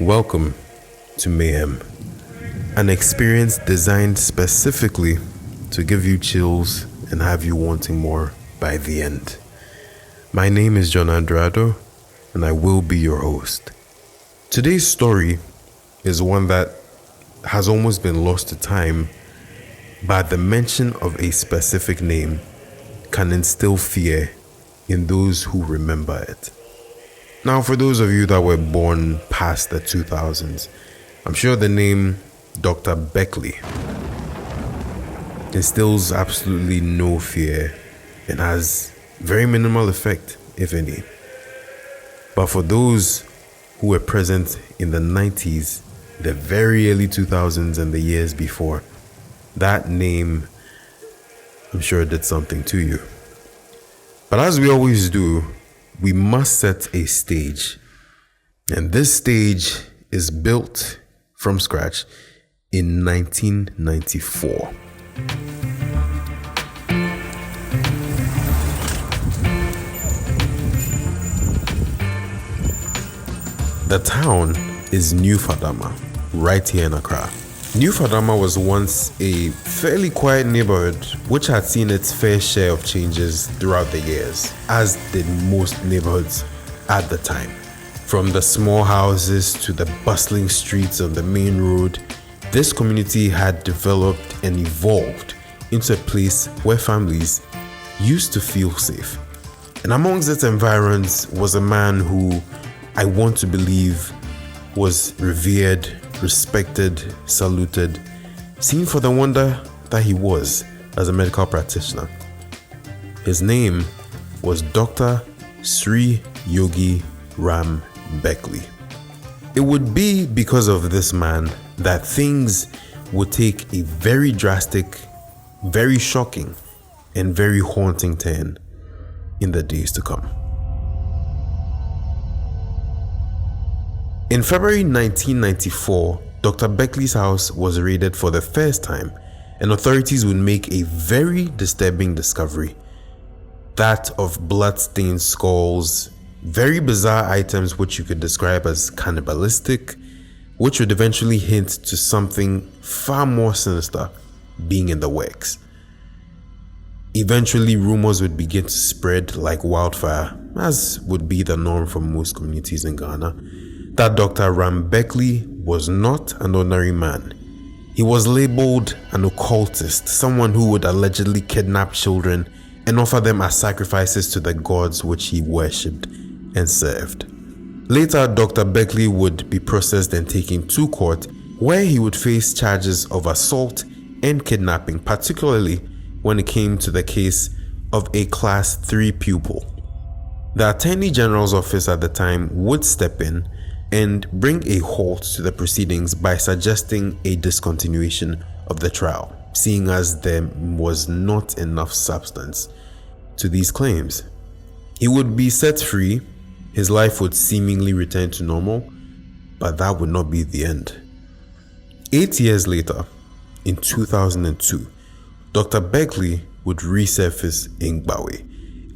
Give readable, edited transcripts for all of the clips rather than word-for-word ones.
Welcome to Mayhem, an experience designed specifically to give you chills and have you wanting more by the end. My name is John-Andrew Addo, and I will be your host. Today's story is one that has almost been lost to time, but the mention of a specific name can instill fear in those who remember it. Now, for those of you that were born past the 2000s, I'm sure the name Dr. Beckley instills absolutely no fear and has very minimal effect, if any. But for those who were present in the 90s, the very early 2000s and the years before, that name, I'm sure, did something to you. But as we always do, we must set a stage. And this stage is built from scratch in 1994. The town is New Fadama, right here in Accra. New Fadama was once a fairly quiet neighborhood which had seen its fair share of changes throughout the years, as did most neighborhoods at the time. From the small houses to the bustling streets of the main road, this community had developed and evolved into a place where families used to feel safe. And amongst its environs was a man who I want to believe was revered, respected, saluted, seen for the wonder that he was as a medical practitioner. His name was Dr. Sri Yogi Ram Beckley. It would be because of this man that things would take a very drastic, very shocking, and very haunting turn in the days to come. In February 1994, Dr. Beckley's house was raided for the first time, and authorities would make a very disturbing discovery. That of blood-stained skulls, very bizarre items which you could describe as cannibalistic, which would eventually hint to something far more sinister being in the works. Eventually, rumors would begin to spread like wildfire, as would be the norm for most communities in Ghana, that Dr. Ram Beckley was not an ordinary man. He was labeled an occultist, someone who would allegedly kidnap children and offer them as sacrifices to the gods which he worshipped and served. Later, Dr. Beckley would be processed and taken to court, where he would face charges of assault and kidnapping, particularly when it came to the case of a Class 3 pupil. The Attorney General's office at the time would step in and bring a halt to the proceedings by suggesting a discontinuation of the trial, seeing as there was not enough substance to these claims. He would be set free, his life would seemingly return to normal, but that would not be the end. 8 years later, in 2002, Dr. Beckley would resurface in Gbawe,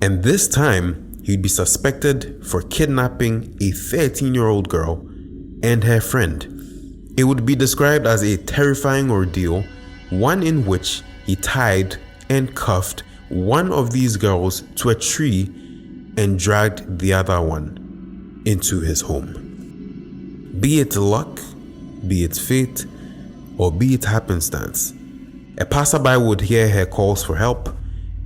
and this time he'd be suspected for kidnapping a 13-year-old girl and her friend. It would be described as a terrifying ordeal, one in which he tied and cuffed one of these girls to a tree and dragged the other one into his home. Be it luck, be it fate, or be it happenstance, a passerby would hear her calls for help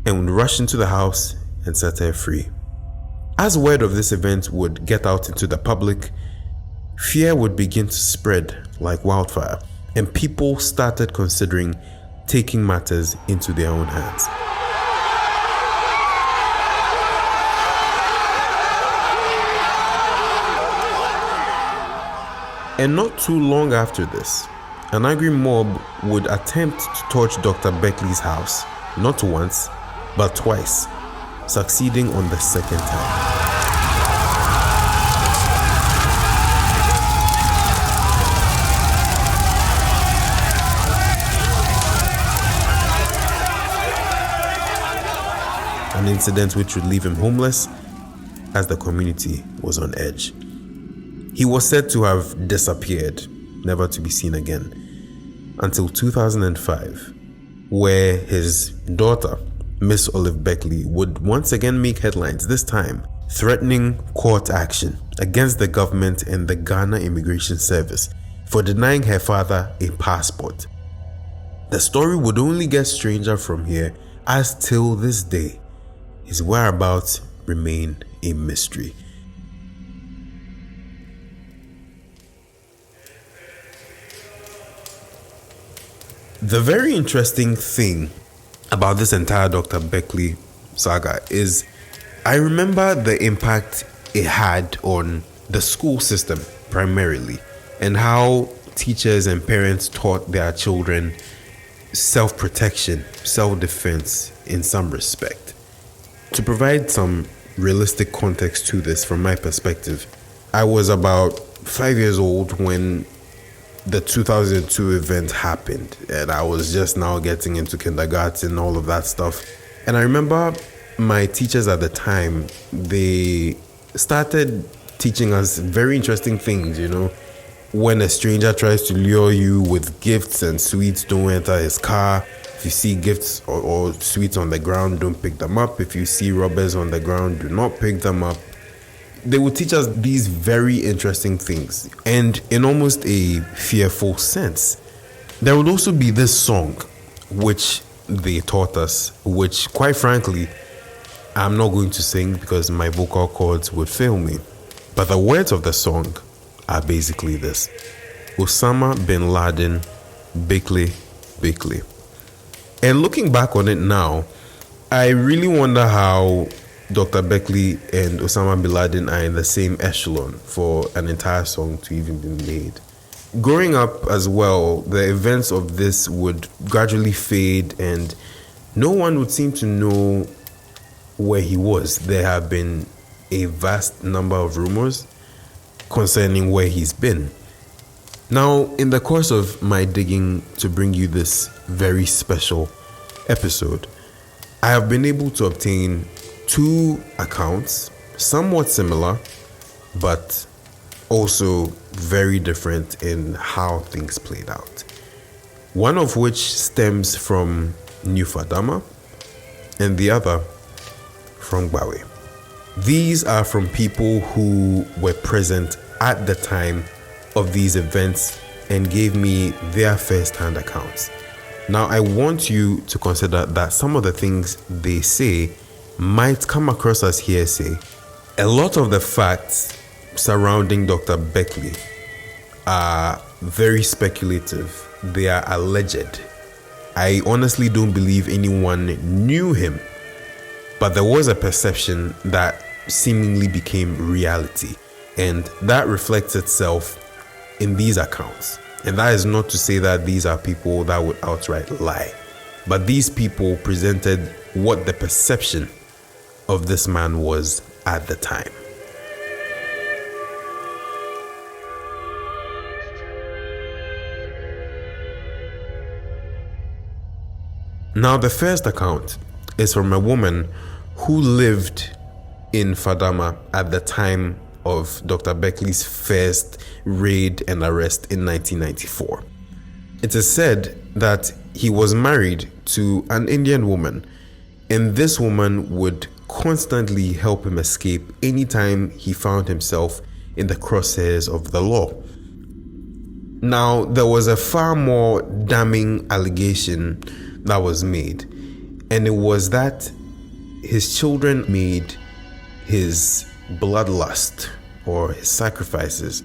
and would rush into the house and set her free. As word of this event would get out into the public, fear would begin to spread like wildfire, and people started considering taking matters into their own hands. And not too long after this, an angry mob would attempt to torch Dr. Beckley's house, not once, but twice, succeeding on the second time. An incident which would leave him homeless, as the community was on edge. He was said to have disappeared, never to be seen again, until 2005, where his daughter, Miss Olive Beckley, would once again make headlines, this time threatening court action against the government and the Ghana Immigration Service for denying her father a passport. The story would only get stranger from here, as till this day, his whereabouts remain a mystery. The very interesting thing about this entire Dr. Beckley saga is I remember the impact it had on the school system primarily, and how teachers and parents taught their children self-protection, self-defense in some respect. To provide some realistic context to this from my perspective, I was about 5 years old when the 2002 event happened, and I was just now getting into kindergarten, all of that stuff. And I remember my teachers at the time, they started teaching us very interesting things, when a stranger tries to lure you with gifts and sweets, don't enter his car. If you see gifts or sweets on the ground, don't pick them up. If you see robbers on the ground, do not pick them up. They would teach us these very interesting things, and in almost a fearful sense. There would also be this song which they taught us, which quite frankly, I'm not going to sing because my vocal cords would fail me. But the words of the song are basically this: Osama bin Laden, Beckley, Beckley. And looking back on it now, I really wonder how Dr. Beckley and Osama bin Laden are in the same echelon for an entire song to even be made. Growing up as well, the events of this would gradually fade and no one would seem to know where he was. There have been a vast number of rumors concerning where he's been. Now, in the course of my digging to bring you this very special episode, I have been able to obtain two accounts, somewhat similar, but also very different in how things played out. One of which stems from New Fadama, and the other from Gbawe. These are from people who were present at the time of these events and gave me their first-hand accounts. Now, I want you to consider that some of the things they say might come across as hearsay. A lot of the facts surrounding Dr. Beckley are very speculative. They are alleged. I honestly don't believe anyone knew him, but there was a perception that seemingly became reality, and that reflects itself in these accounts. And that is not to say that these are people that would outright lie, but these people presented what the perception of this man was at the time. Now, the first account is from a woman who lived in Fadama at the time of Dr. Beckley's first raid and arrest in 1994. It is said that he was married to an Indian woman, and this woman would constantly help him escape anytime he found himself in the crosshairs of the law. Now, there was a far more damning allegation that was made, and it was that his children made his bloodlust or his sacrifices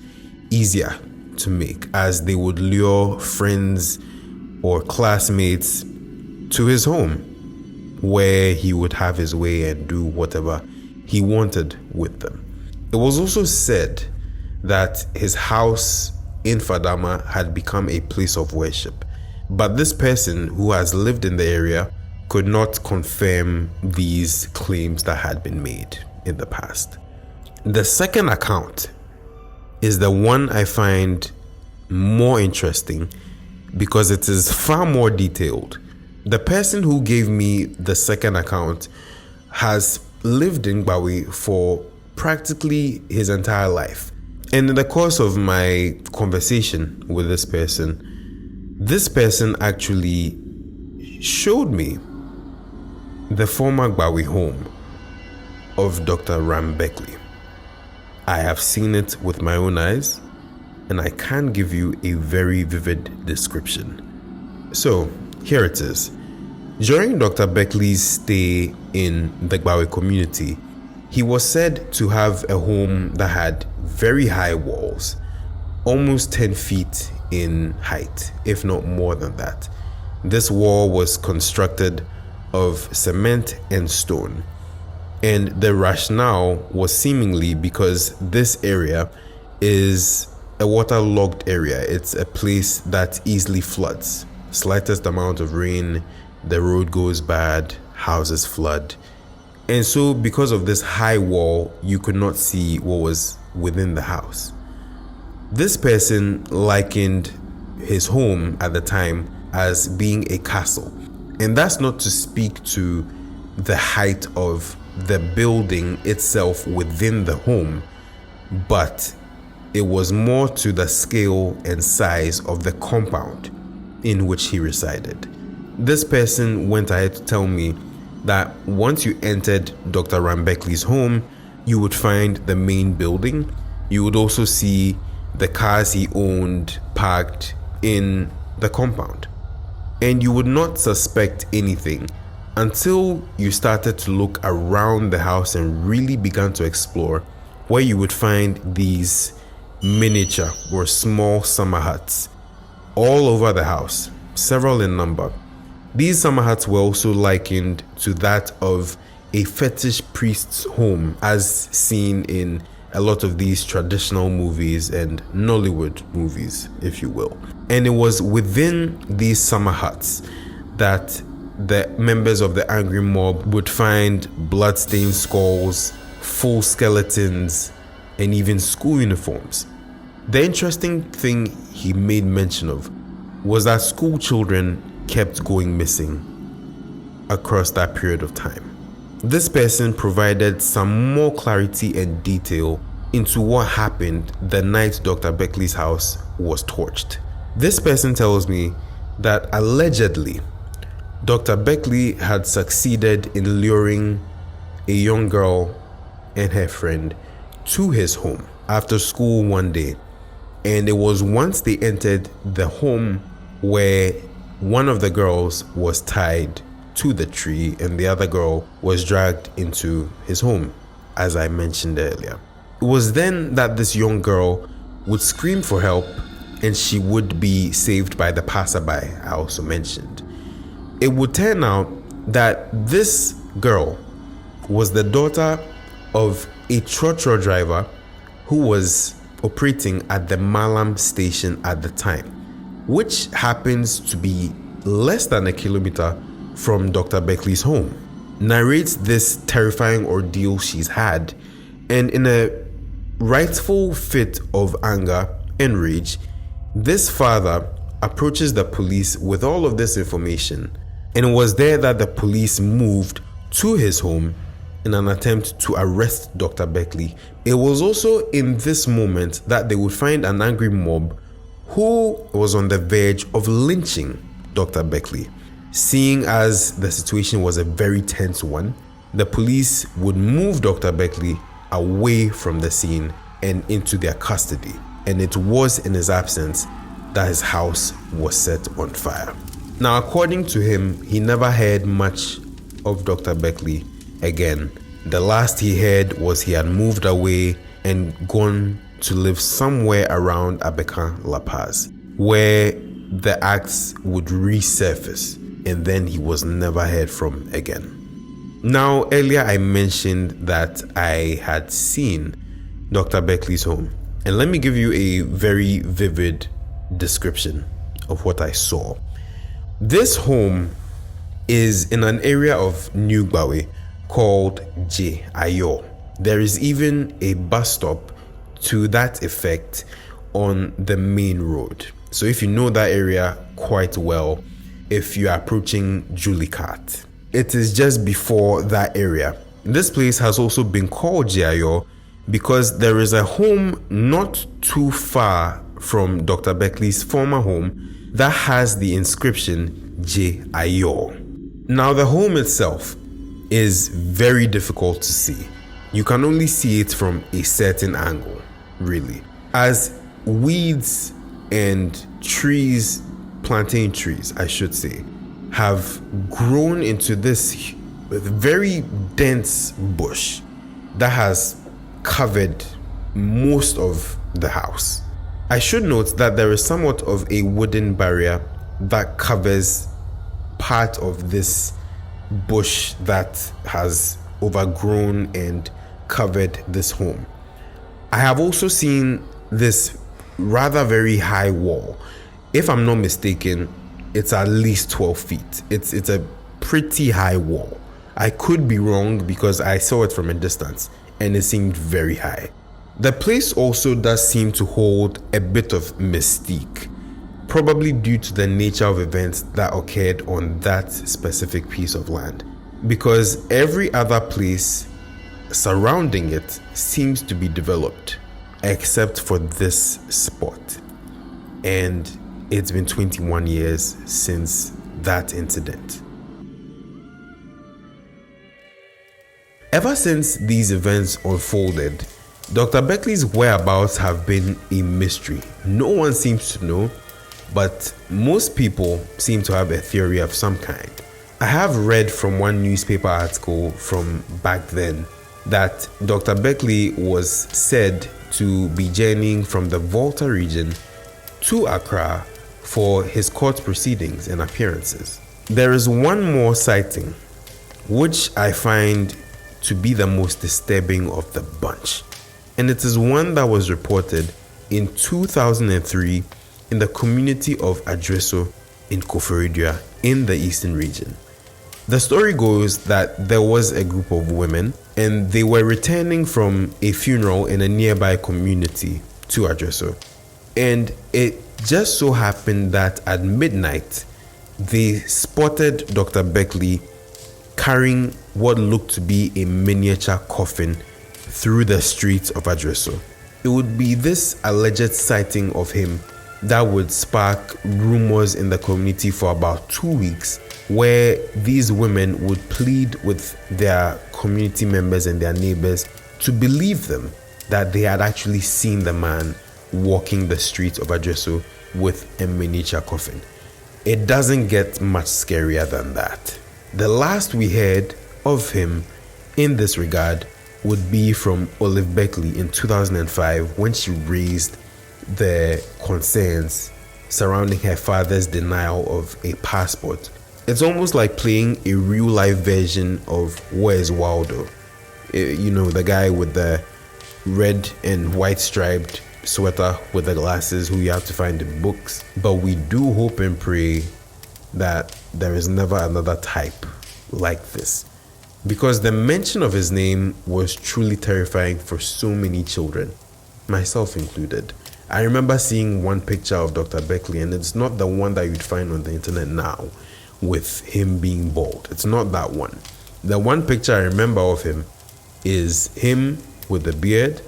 easier to make, as they would lure friends or classmates to his home, where he would have his way and do whatever he wanted with them. It was also said that his house in Fadama had become a place of worship, but this person who has lived in the area could not confirm these claims that had been made in the past. The second account is the one I find more interesting because it is far more detailed. The person who gave me the second account has lived in Gbawe for practically his entire life. And in the course of my conversation with this person actually showed me the former Gbawi home of Dr. Ram Beckley. I have seen it with my own eyes, and I can give you a very vivid description. So, here it is. During Dr. Beckley's stay in the Gbawi community, he was said to have a home that had very high walls, almost 10 feet in height, if not more than that. This wall was constructed of cement and stone, and the rationale was seemingly because this area is a waterlogged area. It's a place that easily floods. Slightest amount of rain, the road goes bad, houses flood. And so because of this high wall, you could not see what was within the house. This person likened his home at the time as being a castle. And that's not to speak to the height of the building itself within the home, but it was more to the scale and size of the compound in which he resided. This person went ahead to tell me that once you entered Dr. Ram Beckley's home, you would find the main building. You would also see the cars he owned parked in the compound. And you would not suspect anything until you started to look around the house and really began to explore, where you would find these miniature or small summer huts all over the house, several in number. These summer huts were also likened to that of a fetish priest's home, as seen in a lot of these traditional movies and Nollywood movies, if you will. And it was within these summer huts that the members of the angry mob would find blood-stained skulls, full skeletons, and even school uniforms. The interesting thing he made mention of was that school children kept going missing across that period of time. This person provided some more clarity and detail into what happened the night Dr. Beckley's house was torched. This person tells me that allegedly Dr. Beckley had succeeded in luring a young girl and her friend to his home after school one day. And it was once they entered the home where one of the girls was tied to the tree and the other girl was dragged into his home, as I mentioned earlier. It was then that this young girl would scream for help and she would be saved by the passerby I also mentioned. It would turn out that this girl was the daughter of a trotro driver who was operating at the Malam station at the time, which happens to be less than a kilometer from Dr. Beckley's home. Narrates this terrifying ordeal she's had, and in a rightful fit of anger and rage, this father approaches the police with all of this information, and it was there that the police moved to his home in an attempt to arrest Dr. Beckley. It was also in this moment that they would find an angry mob who was on the verge of lynching Dr. Beckley. Seeing as the situation was a very tense one, the police would move Dr. Beckley away from the scene and into their custody. And it was in his absence that his house was set on fire. Now, according to him, he never heard much of Dr. Beckley again. The last he heard was he had moved away and gone to live somewhere around Abeka, La Paz, where the acts would resurface, and then he was never heard from again. Now, earlier I mentioned that I had seen Dr. Beckley's home, and let me give you a very vivid description of what I saw. This home is in an area of New Gbawi called J. Ayo. There is even a bus stop to that effect on the main road. So if you know that area quite well, if you are approaching Julicat, it is just before that area. This place has also been called J. Ayo because there is a home not too far from Dr. Beckley's former home that has the inscription Je Ayo. Now, the home itself is very difficult to see. You can only see it from a certain angle, really, as weeds and trees, plantain trees, I should say, have grown into this very dense bush that has covered most of the house. I should note that there is somewhat of a wooden barrier that covers part of this bush that has overgrown and covered this home. I have also seen this rather very high wall. If I'm not mistaken, it's at least 12 feet. It's a pretty high wall. I could be wrong because I saw it from a distance and it seemed very high. The place also does seem to hold a bit of mystique, probably due to the nature of events that occurred on that specific piece of land, because every other place surrounding it seems to be developed except for this spot. And it's been 21 years since that incident. Ever since these events unfolded, Dr. Beckley's whereabouts have been a mystery. No one seems to know, but most people seem to have a theory of some kind. I have read from one newspaper article from back then that Dr. Beckley was said to be journeying from the Volta region to Accra for his court proceedings and appearances. There is one more sighting, which I find to be the most disturbing of the bunch. And it is one that was reported in 2003 in the community of Adreso in Koforidua in the Eastern region. The story goes that there was a group of women and they were returning from a funeral in a nearby community to Adreso. And it just so happened that at midnight, they spotted Dr. Beckley carrying what looked to be a miniature coffin through the streets of Adreso. It would be this alleged sighting of him that would spark rumors in the community for about 2 weeks, where these women would plead with their community members and their neighbors to believe them that they had actually seen the man walking the streets of Adreso with a miniature coffin. It doesn't get much scarier than that. The last we heard of him in this regard would be from Olive Beckley in 2005 when she raised the concerns surrounding her father's denial of a passport. It's almost like playing a real life version of Where's Waldo? You know, the guy with the red and white striped sweater with the glasses who you have to find in books. But we do hope and pray that there is never another type like this, because the mention of his name was truly terrifying for so many children, myself included. I remember seeing one picture of Dr. Beckley, and it's not the one that you'd find on the internet now with him being bald. It's not that one. The one picture I remember of him is him with the beard,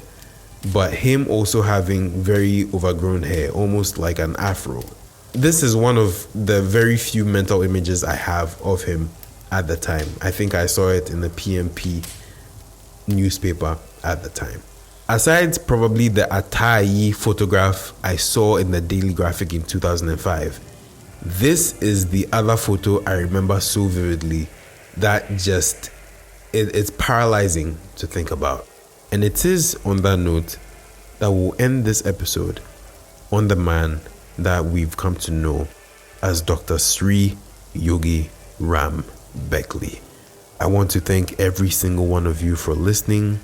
but him also having very overgrown hair, almost like an afro. This is one of the very few mental images I have of him at the time. I think I saw it in the PMP newspaper at the time. Aside probably the Atayi photograph I saw in the Daily Graphic in 2005, this is the other photo I remember so vividly that just, it's paralyzing to think about. And it is on that note that we'll end this episode on the man that we've come to know as Dr. Sri Yogi Ram Beckley. I want to thank every single one of you for listening.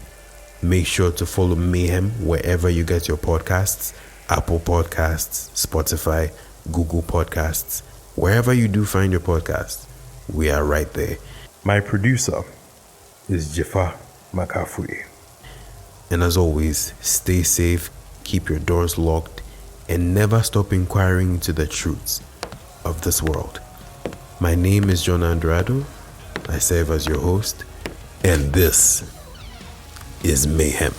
Make sure to follow Mayhem wherever you get your podcasts: Apple Podcasts, Spotify, Google Podcasts. Wherever you do find your podcasts, we are right there. My producer is Jaffa Makafui. And as always, stay safe, keep your doors locked, and never stop inquiring into the truths of this world. My name is John-Andrew Addo. I serve as your host, and this is Mayhem.